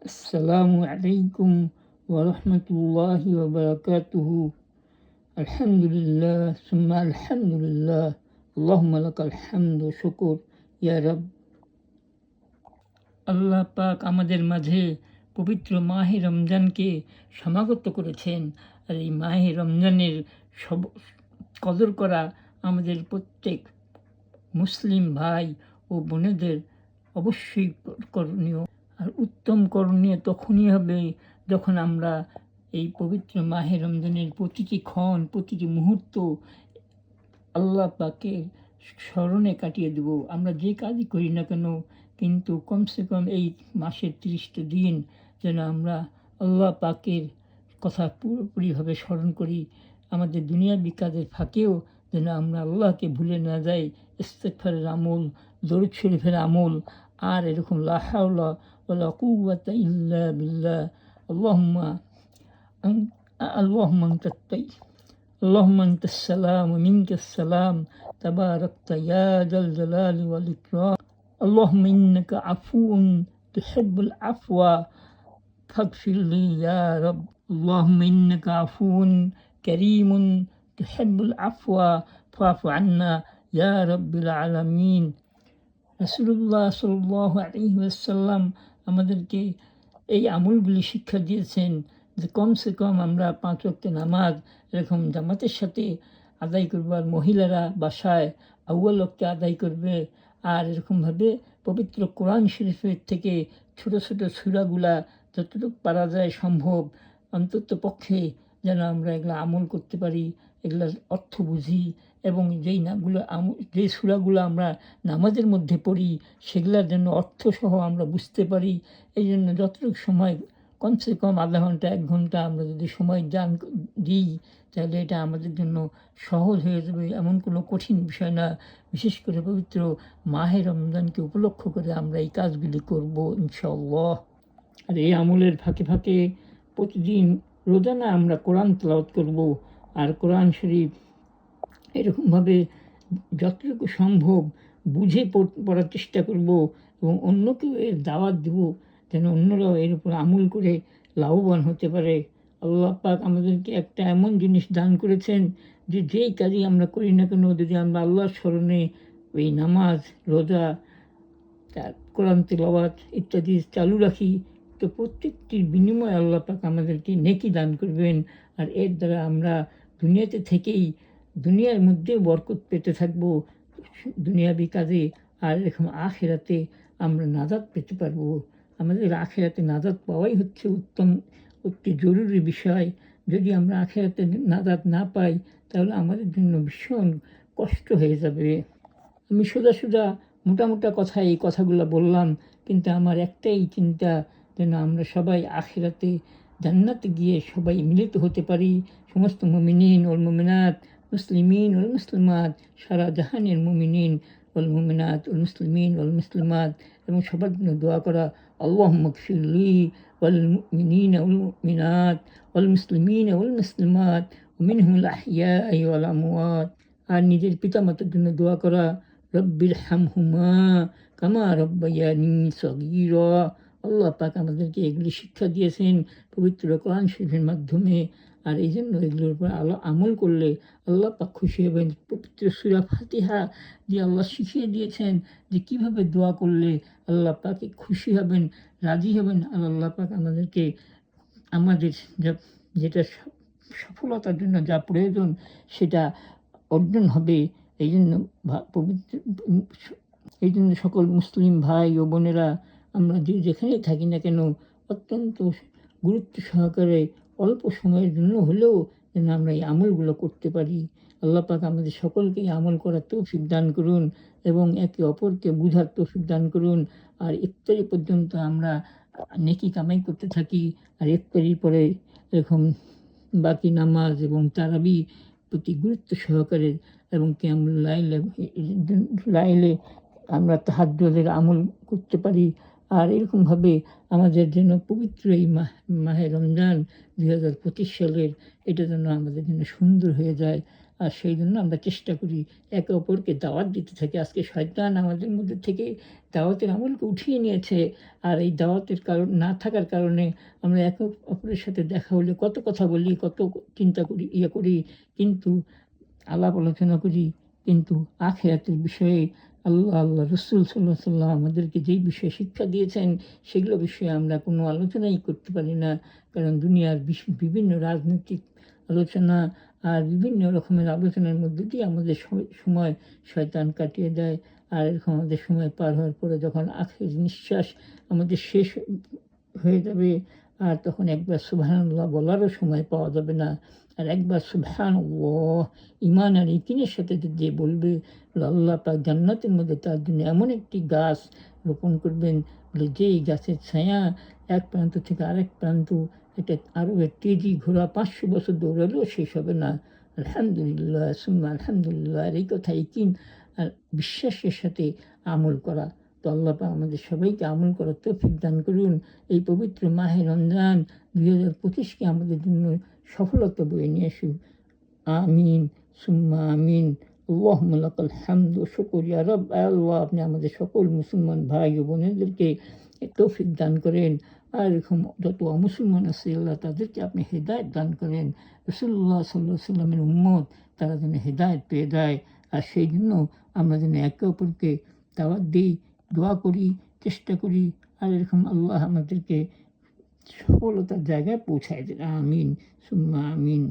আসসালামু আলাইকুম ওয়া রাহমাতুল্লাহি ওয়া বারাকাতুহু। আলহামদুলিল্লাহ সুম্মা আলহামদুলিল্লাহ। আল্লাহুম্মা লাকাল হামদু ওয়া শুকর ইয়া রাব। আল্লাহ পাক আমাদের মাঝে পবিত্র মাহে রমজানকে সমাগত করেছেন। আর এই মাহে রমজানের সব কদর করা আমাদের প্রত্যেক মুসলিম ভাই ও বোনেদের অবশ্যই করণীয়। আর উত্তম করণীয় তখনই হবে যখন আমরা এই পবিত্র মাহে রমজানের প্রতিটি ক্ষণ, প্রতিটি মুহূর্ত আল্লাহ পাকের স্মরণে কাটিয়ে দেব। আমরা যে কাজই করি না কেন, কিন্তু কমসে কম এই মাসের ৩০টা দিন যেন আমরা আল্লাহ পাকের কথা পুরোপুরিভাবে স্মরণ করি। আমাদের দুনিয়াবি কাজের ফাঁকেও যেন আমরা আল্লাহকে ভুলে না যাই। ইস্তেগফারের আমল, দরুদ শরীফের আমল, আর এরকম লা হাওলা ওয়ালা কুওয়াতা ইল্লা বিল্লাহ। আল্লাহুম্মা আল্লাহুম্মা اللهم أنت السلام ومنك السلام تباركت يا ذا الجلال والإكرام. اللهم إنك عفو تحب العفو فاغفر لي يا رب. اللهم إنك عفو كريم تحب العفو فاعف عنا يا رب العالمين. রাসূলুল্লাহ সাল্লাল্লাহু আলাইহি ওয়াসাল্লাম আমাদেরকে এই আমলগুলি শিক্ষা দিয়েছেন যে কমসে কম আমরা 5 ওয়াক্ত নামাজ এরকম জামাতের সাথে আদায় করবো। আর মহিলারা বাসায় আউয়াল ওয়াক্তে আদায় করবে। আর এরকমভাবে পবিত্র কোরআন শরীফের থেকে ছোট ছোট সূরাগুলা যতটুকু পারা যায় সম্ভব অন্তত পক্ষে যেন আমরা এগুলো আমল করতে পারি, এগুলার অর্থ বুঝি, এবং যে সূরাগুলো আমরা নামাজের মধ্যে পড়ি সেগুলার জন্য অর্থসহ আমরা বুঝতে পারি। এই জন্য যতটুকু সময়, কমসে কম আধা ঘন্টা 1 ঘন্টা আমরা যদি সময় দিই, তাহলে এটা আমাদের জন্য সহজ হয়ে যাবে। এমন কোনো কঠিন বিষয় না। বিশেষ করে পবিত্র মাহে রমজানকে উপলক্ষ করে আমরা এই কাজগুলি করব ইনশাআল্লাহ। আর এই আমলের ফাঁকে ফাঁকে প্রতিদিন রোজানা আমরা কোরআন তেলাওয়াত করব। আর কোরআন শরীফ এরকমভাবে যতটুকু সম্ভব বুঝে পড়ার চেষ্টা করব, এবং অন্যকেও এর দাওয়াত দেব যেন অন্যরাও এর উপর আমল করে লাভবান হতে পারে। আল্লাহ পাক আমাদেরকে একটা এমন জিনিস দান করেছেন যে যেই কাজই আমরা করি না কেন, যদি আমরা আল্লাহর স্মরণে ওই নামাজ, রোজা, কোরআন তিলাওয়াত ইত্যাদি চালু রাখি, তো প্রত্যেকটির বিনিময়ে আল্লাহ পাক আমাদেরকে নেকি দান করবেন। আর এর দ্বারা আমরা দুনিয়াতে থেকেই দুনিয়ার মধ্যে বরকত পেতে থাকব দুনিয়াবি কাজে। আর এরকম আখিরাতে আমরা নাজাত পেতে পারবো। আমাদের আখিরাতে নাজাত পাওয়াই হচ্ছে অতি জরুরি বিষয়। যদি আমরা আখিরাতে নাজাত না পাই তাহলে আমাদের জন্য ভীষণ কষ্ট হয়ে যাবে। আমি সোজা মোটা কথা এই কথাগুলো বললাম, কিন্তু আমার একটাই চিন্তা, যেন আমরা সবাই আখিরাতে জান্নাতে গিয়ে সবাই মিলিত হতে পারি। সমস্ত মুমিনিন ওয়াল মুমিনাত, মুসলিমিন ওয়াল মুসলিমাত, সারা জাহানের মুমিনিন ওয়াল মুমিনাত ওয়াল মুসলিমিন ওয়াল মুসলিমাত, এবং সবার জন্য দোয়া করা, আল্লাহুম্মা গফিরলি ওয়াল মুমিনিনা ওয়াল মুমিনাত ওয়াল মুসলিমিনা ওয়াল মুসলিমাত ওয়া মিনহুমুল আহইয়াই ওয়াল আমওয়াত। আর নিজের পিতামাতার জন্য দোয়া করা, রব্বির হামহুমা কামা রব্বায়ানি সগীরা। আল্লাহ পাক আমাদেরকে এগুলি শিক্ষা দিয়েছেন পবিত্র কোরআন শরীফের মাধ্যমে। আর এই জন্য এগুলোর উপর আমল করলে আল্লাহ পাক খুশি হবেন। পবিত্র সূরা ফাতিহা দিয়ে আল্লাহ শিখিয়ে দিয়েছেন যে কীভাবে দোয়া করলে আল্লাহ পাকে খুশি হবেন, রাজি হবেন। আর আল্লাহ পাক আমাদেরকে আমাদের যেটা সফলতার জন্য যা প্রয়োজন সেটা অর্জন হবে। এই জন্য সকল মুসলিম ভাই ও বোনেরা, আমরা যেখানেই থাকি না কেন, অত্যন্ত গুরুত্ব সহকারে অল্প সময়ের জন্য হলেও যেন আমরা এই আমলগুলো করতে পারি। আল্লাহ পাক আমাদের সকলকেই আমল করার তৌফিক দান করুন, এবং একে অপরকে বুঝার তৌফিক দান করুন। আর ইফতারি পর্যন্ত আমরা নেকি কামাই করতে থাকি। আর ইফতারির পরে এরকম বাকি নামাজ এবং তারাবি প্রতি গুরুত্ব সহকারে, এবং কিয়ামুল লাইলে আমরা তাহাজ্জুদের আমল করতে পারি। আর এরকমভাবে আমাদের জন্য পবিত্র এই মাহে রমজান 2025 সালের, এটা যেন আমাদের জন্য সুন্দর হয়ে যায়। আর সেই জন্য আমরা চেষ্টা করি একে অপরকে দাওয়াত দিতে থাকি। আজকে শয়তান আমাদের মধ্যে থেকে দাওয়াতের আমলকে উঠিয়ে নিয়েছে। আর এই দাওয়াতের কারণ না থাকার কারণে আমরা একে অপরের সাথে দেখা হলে কত কথা বলি, কত চিন্তা করি, করি, কিন্তু আলাপ আলোচনা করি, কিন্তু আখিরাতের বিষয়ে আল্লাহ রসুল সাল্লাল্লাহু আলাইহি ওয়াসাল্লাম আমাদেরকে যেই বিষয়ে শিক্ষা দিয়েছেন সেগুলো বিষয়ে আমরা কোনো আলোচনাই করতে পারি না। কারণ দুনিয়ার বিভিন্ন রাজনৈতিক আলোচনা আর বিভিন্ন রকমের আলোচনার মধ্যে দিয়ে আমাদের সময় শয়তান কাটিয়ে দেয়। আর এরকম আমাদের সময় পার হওয়ার পরে যখন আখের নিঃশ্বাস আমাদের শেষ হয়ে যাবে, আর তখন একবার সুবহানাল্লাহ বলারও সময় পাওয়া যাবে না। আর একবার সুবহানাল্লাহ ঈমান আর ইয়াকিনের সাথে যে বলবে, আল্লাহ পাক জান্নাতের মধ্যে তার জন্য এমন একটি গাছ রোপণ করবেন, যেই গাছের ছায়া এক প্রান্ত থেকে আরেক প্রান্ত, এটা আরবের তেজি ঘোড়া 500 বছর দৌড়ালেও শেষ হবে না। আলহামদুলিল্লাহ সুম্মা আলহামদুলিল্লাহ। আর এই কথা ইয়াকিন আর বিশ্বাসের সাথে আমল করা। তো আল্লাহ পাক আমাদের সবাইকে আমল করার তৌফিক দান করুন। এই পবিত্র মাহে রমজান 2025কে আমাদের জন্য সফলতা বয়ে নিয়ে আসুন। আমিন সুম্মা আমিন। আল্লাহুম্মা লাকাল হামদ ওয়া শুকর ইয়া রব। আল্লাহ আপনি আমাদের সকল মুসলমান ভাই ও বোনেদেরকে তৌফিক দান করেন। আর এরকম যত অমুসলমান আছে আল্লাহ তাদেরকে আপনি হেদায়েত দান করেন। রাসূলুল্লাহ সাল্লাল্লাহু আলাইহি ওয়াসাল্লামের উম্মত তারা যেন হেদায়েত পেয়ে যায়। আর সেই জন্য আমরা যেন একে অপরকে দাওয়াত দিই, দোয়া করি, চেষ্টা করি। আর এরকম আল্লাহ আমাদেরকে সফলতার জায়গায় পৌঁছায় দেন। আমিন সুম্মা আমিন।